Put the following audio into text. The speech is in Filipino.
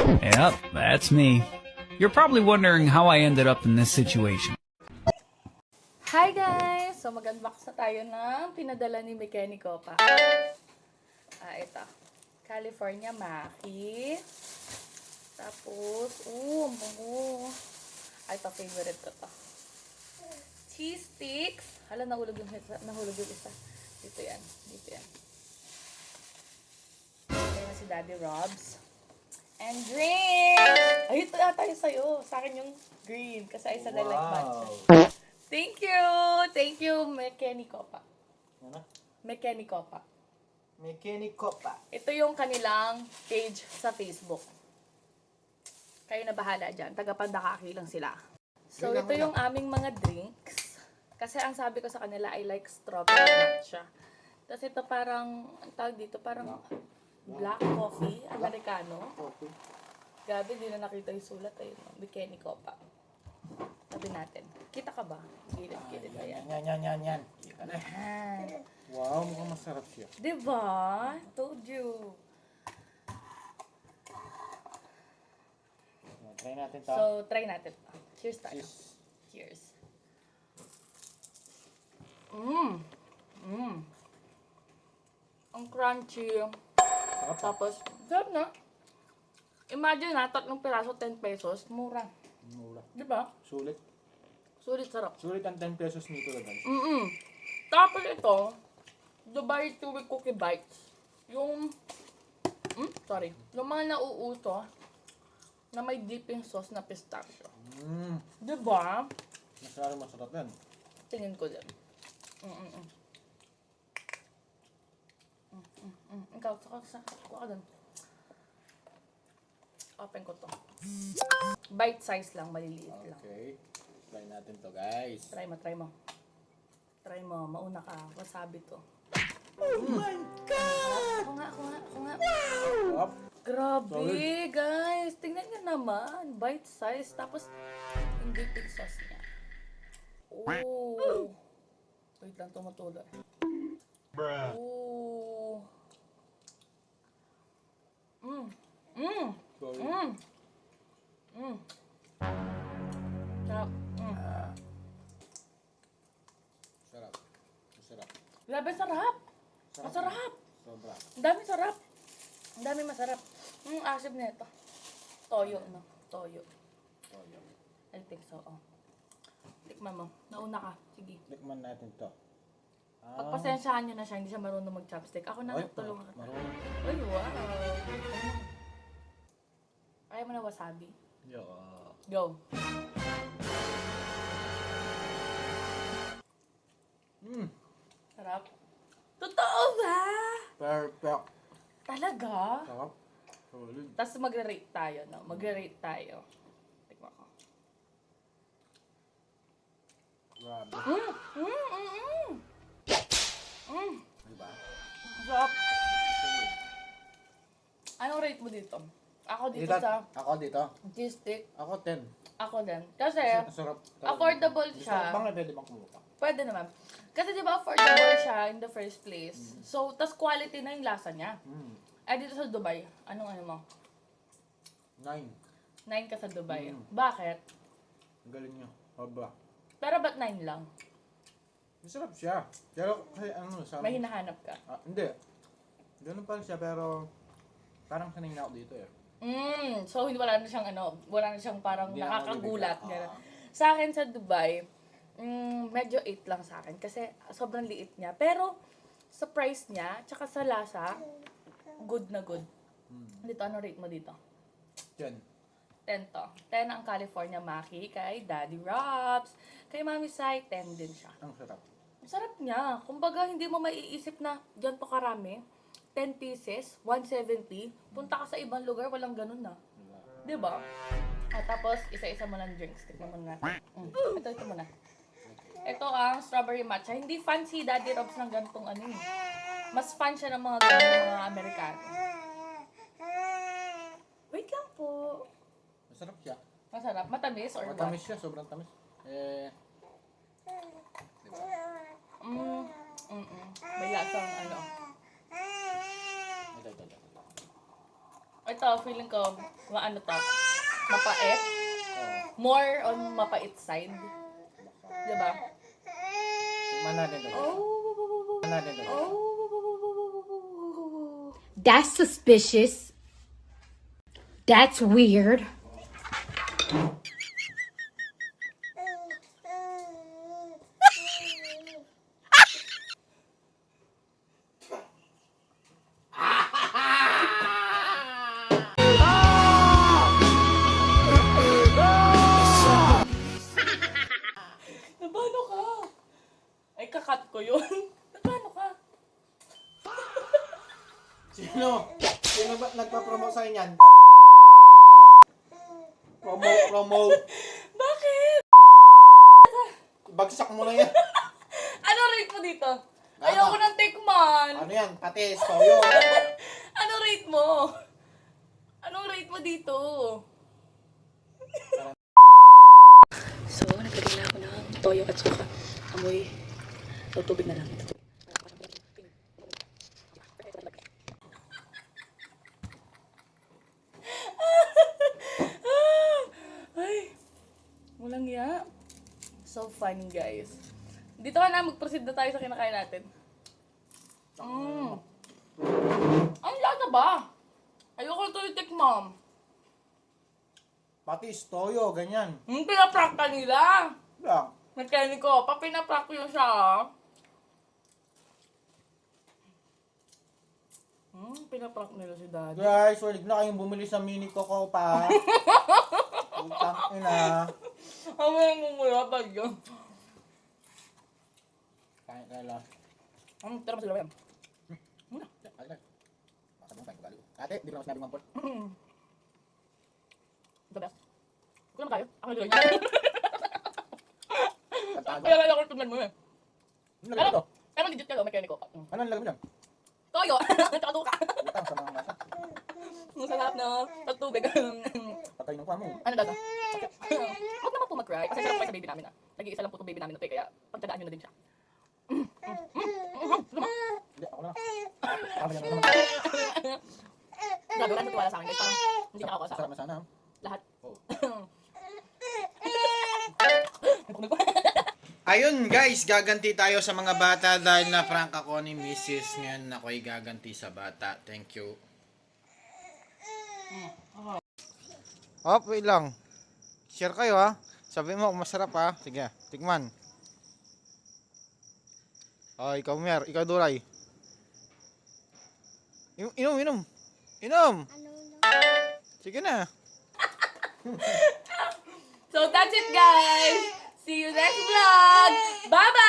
Yep, that's me. You're probably wondering how I ended up in this situation. Hi guys! So mag-unbox na tayo ng pinadala ni Mekaniko pa. Ito. California Maki. Tapos, ang bango. Ito, favorite ko to. Cheese sticks. Hala, nahulog yung isa. Dito yan. Ito na si Daddy Robs. And green! Ay, ito yata yung sa'yo. Sa akin yung green. Kasi I said I like matcha. Thank you, Mekaniko pa. Ano? Mekaniko pa. Mekaniko pa. Ito yung kanilang page sa Facebook. Kayo na bahala dyan. Taga-Pandakaki lang sila. So, ito yung aming mga drinks. Kasi ang sabi ko sa kanila, I like strawberry matcha. Tapos ito parang, ang tawag dito, parang black coffee, Americano. Okay. Grabe, di na nakita yung sulat. Ayun, Mekaniko pa. Sabi natin. Kita ka ba? Gilid ba yan? Yan. Kita na. Yan. Wow, mukhang masarap siya. Diba? Told you. Try natin to. So, try natin. Cheers tayo. Cheers. Ang crunchy. Tapos, sarap na. Imagine na, 3 piraso, 10 pesos. Mura. Mura. Diba? Sulit. Sulit sarap. Sulit ang 10 pesos nito na guys. Tapos ito, Dubai Chewy Cookie Bites. Yung mga nauuso na may dipping sauce na pistachio. Diba? Masarap yan. Tingin ko din. Ikaw, kuha ka dun. Open ko to. Bite size lang, maliliit lang. Okay. Try natin to guys. Try mo. Try mo, mauna ka. Wasabi to. Oh my God! Ako nga. Up. Grabe, guys. Tingnan niyo naman. Bite size. Tapos, yung dipping sauce niya. Oh. Wait lang, tumutulo. Oh. Sorry. Sarap. Masarap. Grabe, sarap. Masarap. Sobra. Ang dami sarap. Ang dami masarap. Asib na ito. Toyo, no? Toyo. I think so, Tikman mo. Nauna ka. Sige. Tikman natin to. Pagpasensyahan nyo na siya, hindi siya marunong mag-chopstick. Ako na, tulungan ka. Marunong. Ay, wow. Ayaw mo na wasabi? Yo. Go. Sarap. Totoo ba? Perfect. Talaga? Sarap. Solid. Tapos magre-rate tayo, no? Magre-rate tayo. Tikman ko. Grabe. Diba? Sarap. Anong rate mo dito? Ako dito sa Ako dito. cheese stick. Ako 10. Ako din. Kasi, Masarap. affordable Gusto siya. mo bang pwede bang kumuha? Pwede naman. Kasi di ba affordable siya in the first place. So, tas quality na yung lasa niya. Dito sa Dubai, anong ano mo? 9. 9 ka sa Dubai. Bakit? Ang galing niya. Haba. Pero ba't 9 lang? Masarap siya. Pero kasi sa May hinahanap ka. hindi. Ganun pa rin siya pero parang sanay na ako dito eh. So wala na siyang parang Hindi na ako nakakagulat. bibigyan. Ganun. Sa akin sa Dubai, medyo 8 lang sa akin kasi sobrang liit niya. Pero sa price niya, tsaka sa lasa, good na good. Dito, ano rate mo dito? 10. 10 to. 10 ang California Maki kay Daddy Robs. Kay Mami Sai, 10 din siya. Ang sarap. Ang sarap niya. Kumbaga, hindi mo maiisip na dyan pa karami. 10 pieces, 170. Punta ka sa ibang lugar, walang ganun na. Diba? At tapos, isa-isa mo ng drinks. Tignan mo natin. Ito muna. Ito ang strawberry matcha. Hindi fan si Daddy Robs ng ganitong ano eh. Mas fan siya ng mga ganitong mga Amerikano. Wait lang po. Masarap siya. Masarap. Matamis or Matamis siya, sobrang tamis. Diba? May lasang ano. Ito. Ito, feeling ko, maano to, mapait. More on mapait side. Diba? Tikman natin to. Tikman natin to. That's suspicious. That's weird. Nabano ka? Ay, kakat ko yun. Nabano ka? Sino? Sino ba nagpa-promote sa inyan? Promote. Bakit? Bagsak mo na yan. Ano rate mo dito? Ayoko ng tikman. Ano yan? Patis, toyo. Ano rate mo? Anong rate mo dito? So, naglagay na ako ng toyo at saka amoy. So, tubig na lang. Ay, walang ya. So funny, guys. Dito ka na, mag-proceed na tayo sa kinakain natin. Ang lasa ba? Ayoko ito yung tikmam. Patis, toyo, ganyan. Pinaprank ka nila. Lang. Mekaniko, papinaprank ko yun siya. Pinaprank nila si daddy. Guys, huwag na kayong bumili sa mini coco pa. Utang ina. Ang mga mumula pa yun. Kain ka lang. Tara mo sila yan. Ate, di ba mas nabi mampol? The best. Kung naman tayo, ako nilagay niya. Kaya kaya ako tignan mo eh. Ano lagay to? Kaya man digit ka daw, mekaniko. Ano lagay mo dyan? Toyo! Tsaka tuka. Utang sa mga masa. Ang sarap na pagtubig. Patay ng kwa mo. Ano daw? Huwag naman po mag-cry. Kasi sarap po sa baby namin ah. Nag-iisa lang po itong baby namin na to eh, kaya pagtadaan nyo na din siya. Hindi, ako na. Ako na naman. Grabe, wala nang tiwala sa akin guys. Parang hindi na ako Sarap kasama. na sana. Lahat. Oo. Ayun guys, gaganti tayo sa mga bata dahil na-prank ako ni Mrs. Ngayon ako'y gaganti sa bata. Thank you. Oh, wait lang. Share kayo ha. Sabi mo kung masarap ha. Sige, tikman. Oh, ikaw Mer, ikaw Duray. Inom. Sige na. So that's it guys. See you next vlog. Bye-bye!